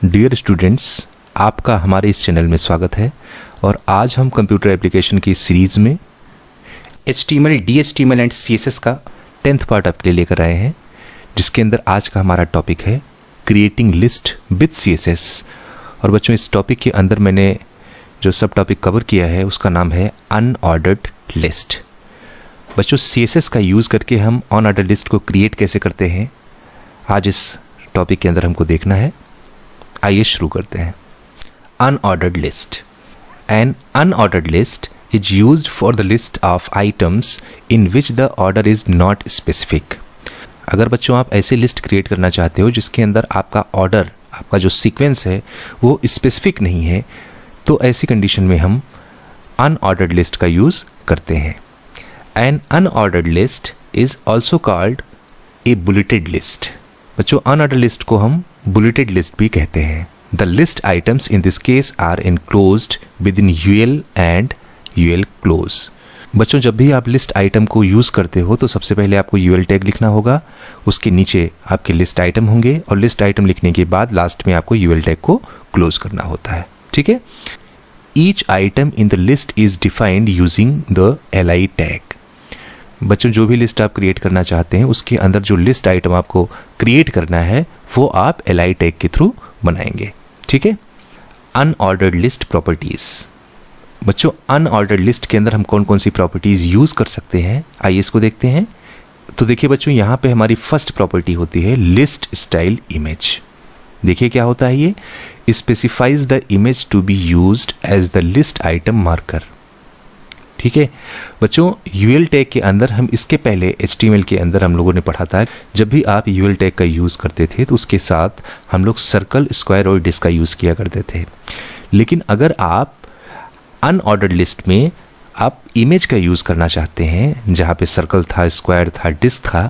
Dear students, आपका हमारे इस चैनल में स्वागत है। और आज हम कंप्यूटर एप्लीकेशन की सीरीज़ में HTML, DHTML एंड CSS का 10th पार्ट आपके लिए लेकर आए हैं, जिसके अंदर आज का हमारा टॉपिक है क्रिएटिंग लिस्ट विद CSS। और बच्चों, इस टॉपिक के अंदर मैंने जो सब टॉपिक कवर किया है उसका नाम है अनऑर्डर्ड लिस्ट। बच्चों, CSS का यूज़ करके हम अनऑर्डर्ड लिस्ट को क्रिएट कैसे करते हैं, आज इस टॉपिक के अंदर हमको देखना है। आइए शुरू करते हैं। Unordered list. An unordered list is used for the list of items in which the order is not specific. अगर बच्चों आप ऐसे लिस्ट क्रिएट करना चाहते हो जिसके अंदर आपका ऑर्डर, आपका जो सीक्वेंस है वो स्पेसिफिक नहीं है, तो ऐसी कंडीशन में हम अनऑर्डर्ड लिस्ट का यूज़ करते हैं। An unordered list is also called a bulleted list. बच्चों, अनऑर्डर्ड लिस्ट को हम बुलेटेड लिस्ट भी कहते हैं। The list items in this case are enclosed with in UL and UL close. बच्चों, जब भी आप लिस्ट आइटम को यूज़ करते हो तो सबसे पहले आपको UL टैग लिखना होगा, उसके नीचे आपके लिस्ट आइटम होंगे और लिस्ट आइटम लिखने के बाद लास्ट में आपको UL टैग को क्लोज करना होता है। ठीक है। Each item in the list is defined using the LI tag. बच्चों, जो भी लिस्ट आप क्रिएट करना चाहते हैं उसके अंदर जो लिस्ट आइटम आपको क्रिएट करना है वो आप LI टैग के थ्रू बनाएंगे। ठीक है। Unordered list properties. बच्चों, अनऑर्डर्ड लिस्ट के अंदर हम कौन कौन सी प्रॉपर्टीज यूज कर सकते हैं, आइए इसको देखते हैं। तो देखिए बच्चों, यहाँ पे हमारी फर्स्ट प्रॉपर्टी होती है लिस्ट स्टाइल इमेज। देखिए क्या होता है, ये specifies the image to be used as the list item marker. ठीक है बच्चों, UL टैग के अंदर हम इसके पहले HTML के अंदर हम लोगों ने पढ़ा था, जब भी आप UL टैग का यूज़ करते थे तो उसके साथ हम लोग सर्कल, स्क्वायर और डिस्क का यूज़ किया करते थे। लेकिन अगर आप अनऑर्डर्ड लिस्ट में आप इमेज का यूज़ करना चाहते हैं जहाँ पे सर्कल था, स्क्वायर था, डिस्क था,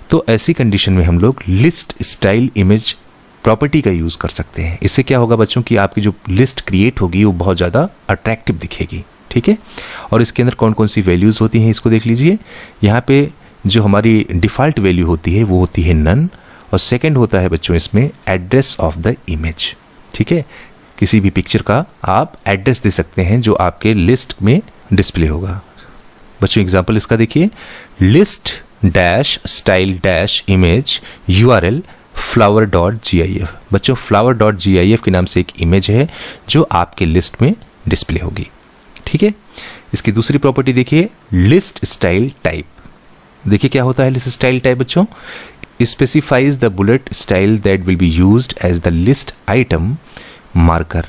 तो ऐसी कंडीशन में हम लोग लिस्ट स्टाइल इमेज प्रॉपर्टी का यूज़ कर सकते हैं। इससे क्या होगा बच्चों कि आपकी जो लिस्ट क्रिएट होगी वो बहुत ज़्यादा अट्रैक्टिव दिखेगी। ठीक है। और इसके अंदर कौन कौन सी वैल्यूज़ होती हैं इसको देख लीजिए। यहाँ पे जो हमारी डिफ़ॉल्ट वैल्यू होती है वो होती है नन, और सेकंड होता है बच्चों इसमें एड्रेस ऑफ द इमेज। ठीक है। किसी भी पिक्चर का आप एड्रेस दे सकते हैं जो आपके लिस्ट में डिस्प्ले होगा। बच्चों, एग्जाम्पल इसका देखिए, list dash style dash image URL flower.gif। बच्चों, flower.gif के नाम से एक इमेज है जो आपके लिस्ट में डिस्प्ले होगी। ठीक है। इसकी दूसरी प्रॉपर्टी देखिए, लिस्ट स्टाइल टाइप। देखिए क्या होता है लिस्ट स्टाइल टाइप बच्चों, specifies the bullet style that will be used as the list item marker.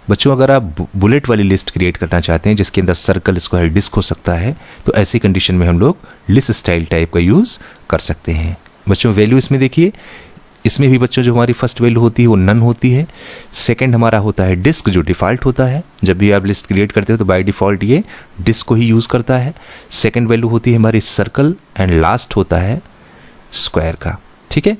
बच्चों, अगर आप बुलेट वाली लिस्ट क्रिएट करना चाहते हैं जिसके अंदर सर्कल, स्क्वायर, डिस्क हो सकता है, तो ऐसी कंडीशन में हम लोग लिस्ट स्टाइल टाइप का यूज कर सकते हैं। बच्चों, वैल्यू इसमें देखिए, इसमें भी बच्चों जो हमारी फर्स्ट वैल्यू होती है वो नन होती है। सेकंड हमारा होता है डिस्क, जो डिफ़ॉल्ट होता है। जब भी आप लिस्ट क्रिएट करते हो तो बाय डिफ़ॉल्ट ये डिस्क को ही यूज़ करता है। सेकंड वैल्यू होती है हमारी सर्कल, एंड लास्ट होता है स्क्वायर का। ठीक है।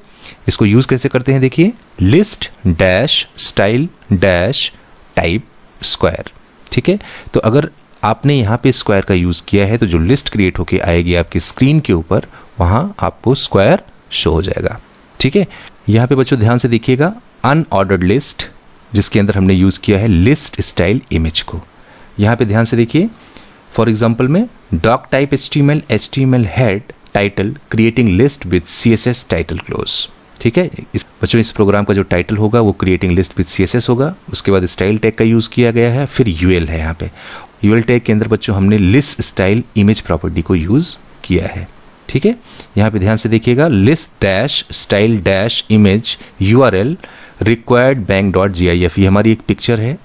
इसको यूज़ कैसे करते हैं देखिए, list dash style dash type square. ठीक है। तो अगर आपने यहाँ पे स्क्वायर का यूज़ किया है तो जो लिस्ट क्रिएट होके आएगी आपकी स्क्रीन के ऊपर, वहाँ आपको स्क्वायर शो हो जाएगा। ठीक है। यहाँ पे बच्चों ध्यान से देखिएगा, अनऑर्डर्ड लिस्ट जिसके अंदर हमने यूज़ किया है लिस्ट स्टाइल इमेज को। यहाँ पे ध्यान से देखिए, फॉर एग्जांपल में doc type HTML head title creating list with CSS title close. ठीक है। बच्चों, इस प्रोग्राम का जो टाइटल होगा वो क्रिएटिंग लिस्ट विद CSS होगा। उसके बाद स्टाइल टैग का यूज़ किया गया है, फिर UL है। यहाँ पे UL टैग के अंदर बच्चों हमने लिस्ट स्टाइल इमेज प्रॉपर्टी को यूज़ किया है। ठीक है। यहाँ पे ध्यान से देखिएगा, list dash style dash image URL required bank.gif। ये हमारी एक पिक्चर है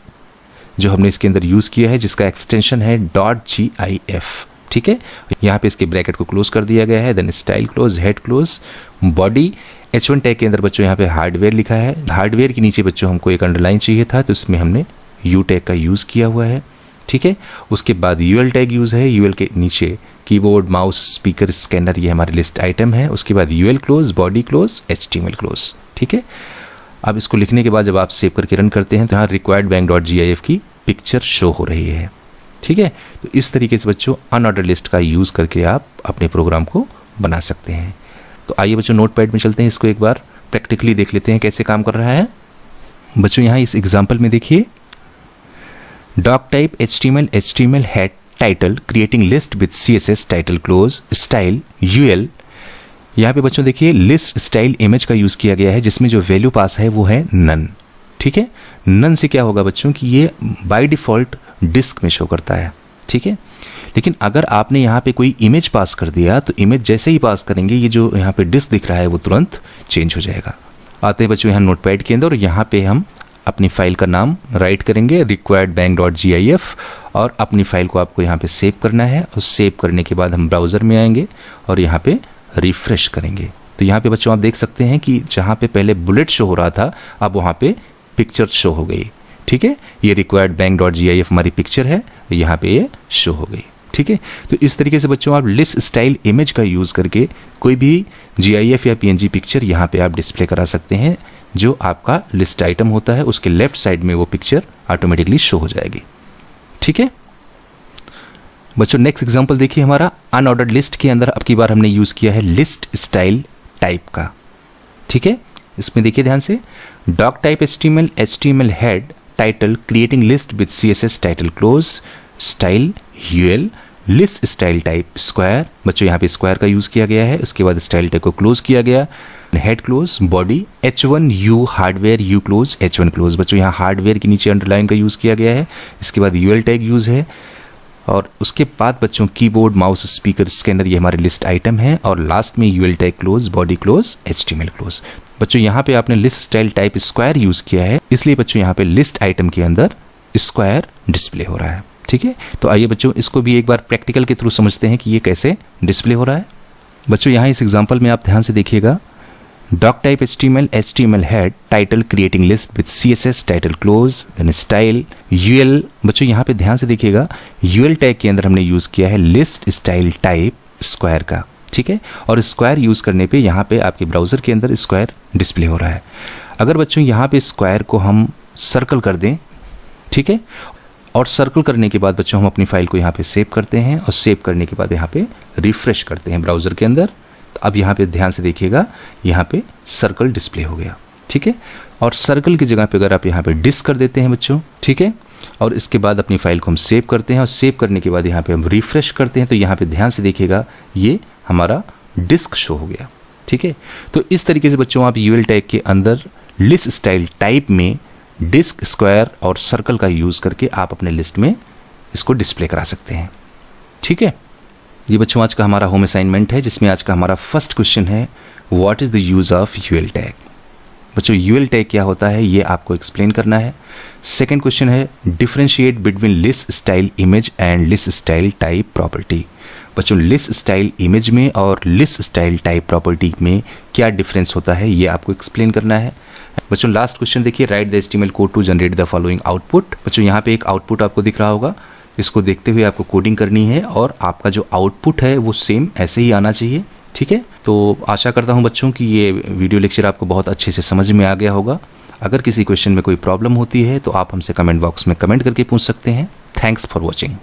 जो हमने इसके अंदर यूज़ किया है जिसका एक्सटेंशन है .gif। ठीक है। यहाँ पे इसके ब्रैकेट को क्लोज कर दिया गया है, then style close, head close, body. H1 tag के अंदर बच्चों यहाँ पे हार्डवेयर लिखा है। हार्डवेयर के नीचे बच्चों हमको एक अंडरलाइन चाहिए था तो इसमें हमने U टैग का यूज़ किया हुआ है। ठीक है। उसके बाद UL टैग यूज़ है, UL के नीचे कीबोर्ड, माउस, स्पीकर, स्कैनर, ये हमारी लिस्ट आइटम है। उसके बाद UL close, body close, HTML close. ठीक है। अब इसको लिखने के बाद जब आप सेव करके रन करते हैं तो यहाँ रिक्वायर्ड bank.gif की पिक्चर शो हो रही है। ठीक है। तो इस तरीके से बच्चों अनऑर्डर्ड लिस्ट का यूज़ करके आप अपने प्रोग्राम को बना सकते हैं। तो आइए बच्चों नोटपैड में चलते हैं, इसको एक बार प्रैक्टिकली देख लेते हैं कैसे काम कर रहा है। बच्चों यहाँ इस एग्जाम्पल में देखिए, doc type HTML head title creating list with CSS title close style UL। यहाँ पे बच्चों देखिए लिस्ट स्टाइल इमेज का यूज़ किया गया है, जिसमें जो वैल्यू पास है वो है नन। ठीक है, नन से क्या होगा बच्चों कि ये बाय डिफ़ॉल्ट डिस्क में शो करता है। ठीक है, लेकिन अगर आपने यहाँ पे कोई इमेज पास कर दिया तो इमेज जैसे ही पास करेंगे ये जो यहाँ पे डिस्क दिख रहा है वो तुरंत चेंज हो जाएगा। आते हैं बच्चों यहाँ नोटपैड के अंदर, और यहाँ पे हम अपनी फाइल का नाम राइट करेंगे requiredbank.gif, और अपनी फाइल को आपको यहाँ पे सेव करना है। और सेव करने के बाद हम ब्राउज़र में आएंगे और यहाँ पे रिफ्रेश करेंगे। तो यहाँ पे बच्चों आप देख सकते हैं कि जहाँ पे पहले बुलेट शो हो रहा था अब वहाँ पे पिक्चर शो हो गई। ठीक है, ये requiredbank.gif हमारी पिक्चर है, यहाँ पे ये शो हो गई। ठीक है, तो इस तरीके से बच्चों आप लिस्ट स्टाइल इमेज का यूज़ करके कोई भी GIF या PNG पिक्चर यहाँ पे आप डिस्प्ले करा सकते हैं। जो आपका लिस्ट आइटम होता है उसके लेफ्ट साइड में वो पिक्चर ऑटोमेटिकली शो हो जाएगी। ठीक है बच्चों, नेक्स्ट एग्जांपल देखिए हमारा अनऑर्डर्ड लिस्ट के अंदर अब की बार हमने यूज़ किया है लिस्ट स्टाइल टाइप का। ठीक है, इसमें देखिए ध्यान से, doc type HTML head title creating list with CSS title close style UL list style type square. बच्चों यहाँ पे स्क्वायर का यूज़ किया गया है, उसके बाद स्टाइल टाइप को क्लोज किया गया। Head close body H1U hardware U close H1 close. बच्चों यहाँ हार्डवेयर के नीचे अंडरलाइन का यूज़ किया गया है, इसके बाद UL टैग यूज़ है, और उसके बाद बच्चों कीबोर्ड माउस स्पीकर स्कैनर ये हमारे लिस्ट आइटम है, और लास्ट में UL tag close body close HTML close. बच्चों यहाँ पे आपने list style type square use किया है, इसलिए बच्चों यहाँ पे लिस्ट आइटम के अंदर स्क्वायर डिस्प्ले हो रहा है। ठीक है, तो आइए बच्चों इसको भी एक बार प्रैक्टिकल के थ्रू समझते हैं कि ये कैसे डिस्प्ले हो रहा है। बच्चों यहाँ इस एग्जांपल में आप ध्यान से देखिएगा, doc type HTML head title creating list with CSS title close then style UL। बच्चों यहाँ पे ध्यान से देखिएगा, UL टैग के अंदर हमने यूज़ किया है लिस्ट स्टाइल टाइप स्क्वायर का। ठीक है, और स्क्वायर यूज़ करने पे यहाँ पे आपके ब्राउज़र के अंदर स्क्वायर डिस्प्ले हो रहा है। अगर बच्चों यहाँ पे स्क्वायर को हम सर्कल कर दें, ठीक है, और सर्कल करने के बाद बच्चों हम अपनी फाइल को यहाँ पे सेव करते हैं, और सेव करने के बाद यहाँ पे रिफ्रेश करते हैं ब्राउज़र के अंदर। तो अब यहाँ पे ध्यान से देखिएगा, यहाँ पे सर्कल डिस्प्ले हो गया। ठीक है, और सर्कल की जगह पे अगर आप यहाँ पे डिस्क कर देते हैं बच्चों, ठीक है, और इसके बाद अपनी फाइल को हम सेव करते हैं, और सेव करने के बाद यहाँ पे हम रिफ्रेश करते हैं, तो यहाँ पे ध्यान से देखिएगा ये हमारा डिस्क शो हो गया। ठीक है, तो इस तरीके से बच्चों आप UL टैग के अंदर लिस्ट स्टाइल टाइप में डिस्क, स्क्वायर और सर्कल का यूज़ करके आप अपने लिस्ट में इसको डिस्प्ले करा सकते हैं। ठीक है, ये बच्चों आज का हमारा होम असाइनमेंट है, जिसमें आज का हमारा फर्स्ट क्वेश्चन है what is the use of UL tag. बच्चों UL टैग क्या होता है ये आपको एक्सप्लेन करना है। सेकंड क्वेश्चन है differentiate between list style image and list style type property. बच्चों लिस्ट स्टाइल इमेज में और लिस्ट स्टाइल टाइप प्रॉपर्टी में क्या डिफरेंस होता है ये आपको एक्सप्लेन करना है। बच्चों लास्ट क्वेश्चन देखिए, write the HTML code to generate the following output. बच्चों यहाँ पे एक आउटपुट आपको दिख रहा होगा, इसको देखते हुए आपको कोडिंग करनी है, और आपका जो आउटपुट है वो सेम ऐसे ही आना चाहिए। ठीक है, तो आशा करता हूँ बच्चों कि ये वीडियो लेक्चर आपको बहुत अच्छे से समझ में आ गया होगा। अगर किसी क्वेश्चन में कोई प्रॉब्लम होती है तो आप हमसे कमेंट बॉक्स में कमेंट करके पूछ सकते हैं। Thanks for watching.